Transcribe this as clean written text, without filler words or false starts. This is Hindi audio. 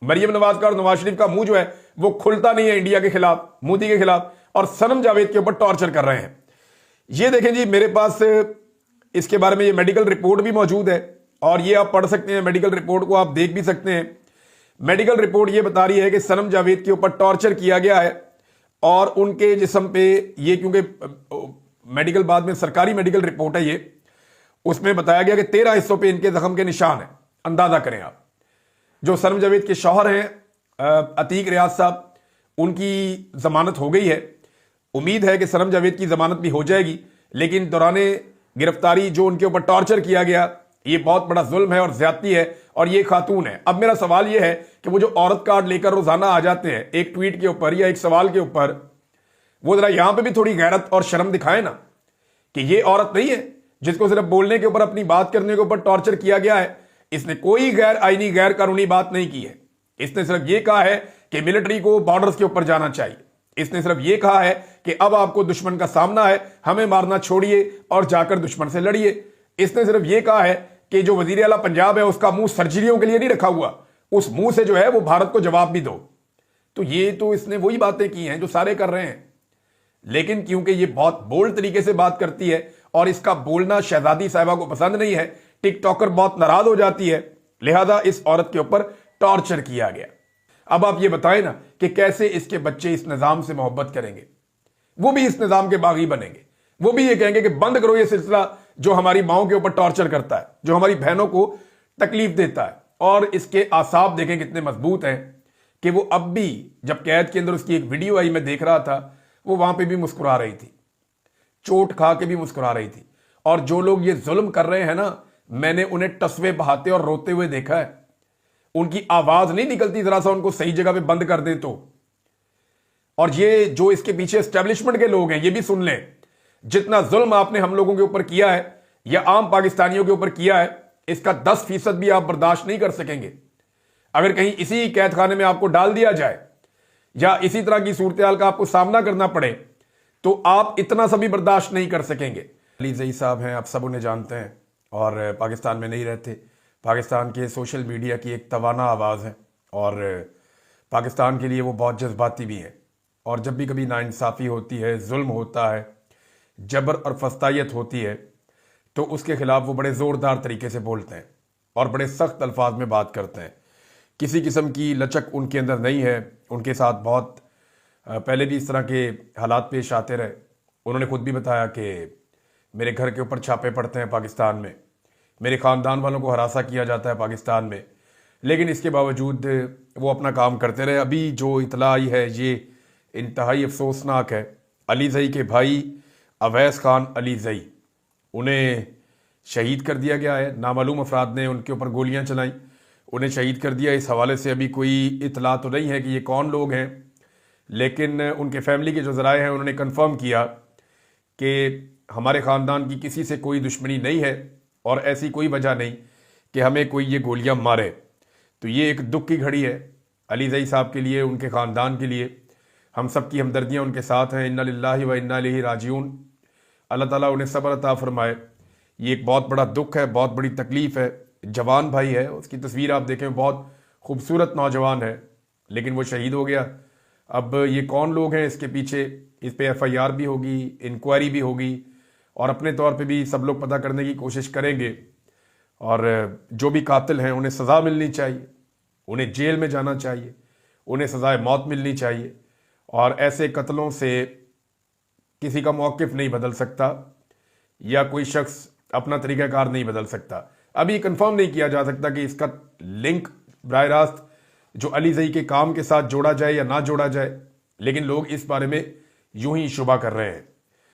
मरियम नवाज का और नवाज शरीफ का मुंह जो है वो खुलता नहीं है इंडिया के खिलाफ, मोदी के खिलाफ, और सनम जावेद के ऊपर टॉर्चर कर रहे हैं। ये देखें जी, मेरे पास इसके बारे में ये मेडिकल रिपोर्ट भी मौजूद है और ये आप पढ़ सकते हैं, मेडिकल रिपोर्ट को आप देख भी सकते हैं। मेडिकल रिपोर्ट ये बता रही है कि सनम जावेद के ऊपर टॉर्चर किया गया है और उनके जिस्म पे ये, क्योंकि मेडिकल बाद में सरकारी मेडिकल रिपोर्ट है ये, उसमें बताया गया कि 13 हिस्सों पे इनके जख्म के निशान हैं। अंदाजा करें आप। जो सनम जावेद के शौहर हैं अतीक रियाज साहब, उनकी जमानत हो गई है। उम्मीद है कि सनम जावेद की जमानत भी हो जाएगी, लेकिन दौराने गिरफ्तारी जो उनके ऊपर टॉर्चर किया गया, ये बहुत बड़ा जुल्म है और ज्यादती है, और ये खातून है। अब मेरा सवाल ये है कि वो जो औरत कार्ड लेकर रोजाना आ जाते हैं एक ट्वीट के ऊपर या एक सवाल के ऊपर, वो जरा यहां पे भी थोड़ी गैरत और शर्म दिखाए ना कि ये औरत नहीं है जिसको सिर्फ बोलने के ऊपर, अपनी बात करने के ऊपर टॉर्चर किया गया है। इसने कोई गैर आईनी गैर कानूनी बात नहीं की है। इसने सिर्फ ये कहा है कि मिलिट्री को बॉर्डर्स के ऊपर जाना चाहिए। इसने सिर्फ ये कहा है कि अब आपको दुश्मन का सामना है, हमें मारना छोड़िए और जाकर दुश्मन से लड़िए। इसने सिर्फ ये कहा है कि जो वजीर आला पंजाब है उसका मुंह सर्जरियों के लिए नहीं रखा हुआ, उस मुंह से जो है वो भारत को जवाब भी दो। तो ये तो इसने वही बातें की हैं जो सारे कर रहे हैं, लेकिन क्योंकि ये बहुत बोल्ड तरीके से बात करती है और इसका बोलना शहजादी साहिबा को पसंद नहीं है, टिकटॉकर बहुत नाराज हो जाती है, लिहाजा इस औरत के ऊपर टॉर्चर किया गया। अब आप ये बताएं ना कि कैसे इसके बच्चे इस निजाम से मोहब्बत करेंगे, वो भी इस निजाम के बागी बनेंगे, वो भी ये कहेंगे कि बंद करो ये सिलसिला जो हमारी माओं के ऊपर टॉर्चर करता है, जो हमारी बहनों को तकलीफ देता है। और इसके आसाब देखें कितने मजबूत हैं कि वो अब भी, जब कैद के अंदर उसकी एक वीडियो आई मैं देख रहा था, वो वहां पे भी मुस्कुरा रही थी, चोट खा के भी मुस्कुरा रही थी। और जो लोग ये जुल्म कर रहे हैं ना, मैंने उन्हें टसवे बहाते और रोते हुए देखा है। उनकी आवाज नहीं निकलती, जरा सा उनको सही जगह पे बंद कर दे तो। और ये जो इसके पीछे एस्टेब्लिशमेंट के लोग हैं, ये भी सुन लें, जितना जुल्म आपने हम लोगों के ऊपर किया है या आम पाकिस्तानियों के ऊपर किया है, इसका 10% भी आप बर्दाश्त नहीं कर सकेंगे। अगर कहीं इसी कैद खाने में आपको डाल दिया जाए या इसी तरह की सूरत हाल का आपको सामना करना पड़े, तो आप इतना सा भी बर्दाश्त नहीं कर सकेंगे। अली ज़ई साहब हैं, आप सब उन्हें जानते हैं और पाकिस्तान में नहीं रहते। पाकिस्तान के सोशल मीडिया की एक तवाना आवाज़ है और पाकिस्तान के लिए वो बहुत जज्बाती भी है। और जब भी कभी नाइंसाफ़ी होती है, जुल्म होता है, जबर और फस्तायत होती है, तो उसके खिलाफ वो बड़े ज़ोरदार तरीके से बोलते हैं और बड़े सख्त अल्फाज में बात करते हैं। किसी किस्म की लचक उनके अंदर नहीं है। उनके साथ बहुत पहले भी इस तरह के हालात पेश आते रहे। उन्होंने खुद भी बताया कि मेरे घर के ऊपर छापे पड़ते हैं पाकिस्तान में, मेरे ख़ानदान वालों को हरासा किया जाता है पाकिस्तान में, लेकिन इसके बावजूद वो अपना काम करते रहे। अभी जो इतला आई है ये इंतहाई अफसोसनाक है। अली ज़ई के भाई अवैस खान अली ज़ई, उन्हें शहीद कर दिया गया है। नामालूम अफराद ने उनके ऊपर गोलियां चलाई, उन्हें शहीद कर दिया। इस हवाले से अभी कोई इतला तो नहीं है कि ये कौन लोग हैं, लेकिन उनके फैमिली के जो ज़राए हैं उन्होंने कंफर्म किया कि हमारे ख़ानदान की किसी से कोई दुश्मनी नहीं है और ऐसी कोई वजह नहीं कि हमें कोई ये गोलियां मारे। तो ये एक दुख की घड़ी है अली ज़ई साहब के लिए, उनके ख़ानदान के लिए। हम सब की हमदर्दियाँ उनके साथ हैं। इन्ना लिल्लाहि व इन्ना इलैहि राजिऊन। अल्लाह ताला उन्हें सब्र अता फरमाए। ये एक बहुत बड़ा दुख है, बहुत बड़ी तकलीफ़ है। जवान भाई है, उसकी तस्वीर आप देखें, बहुत खूबसूरत नौजवान है, लेकिन वो शहीद हो गया। अब ये कौन लोग हैं इसके पीछे, इस पे FIR भी होगी, इंक्वायरी भी होगी और अपने तौर पे भी सब लोग पता करने की कोशिश करेंगे। और जो भी कातिल हैं उन्हें सज़ा मिलनी चाहिए, उन्हें जेल में जाना चाहिए, उन्हें सज़ाए मौत मिलनी चाहिए। और ऐसे कत्लों से किसी का मौक़िफ़ नहीं बदल सकता या कोई शख्स अपना तरीक़ाकार नहीं बदल सकता। अभी कंफर्म नहीं किया जा सकता कि इसका लिंक बराह रास्त जो अली ज़ई के काम के साथ जोड़ा जाए या ना जोड़ा जाए, लेकिन लोग इस बारे में यूं ही शुबा कर रहे हैं।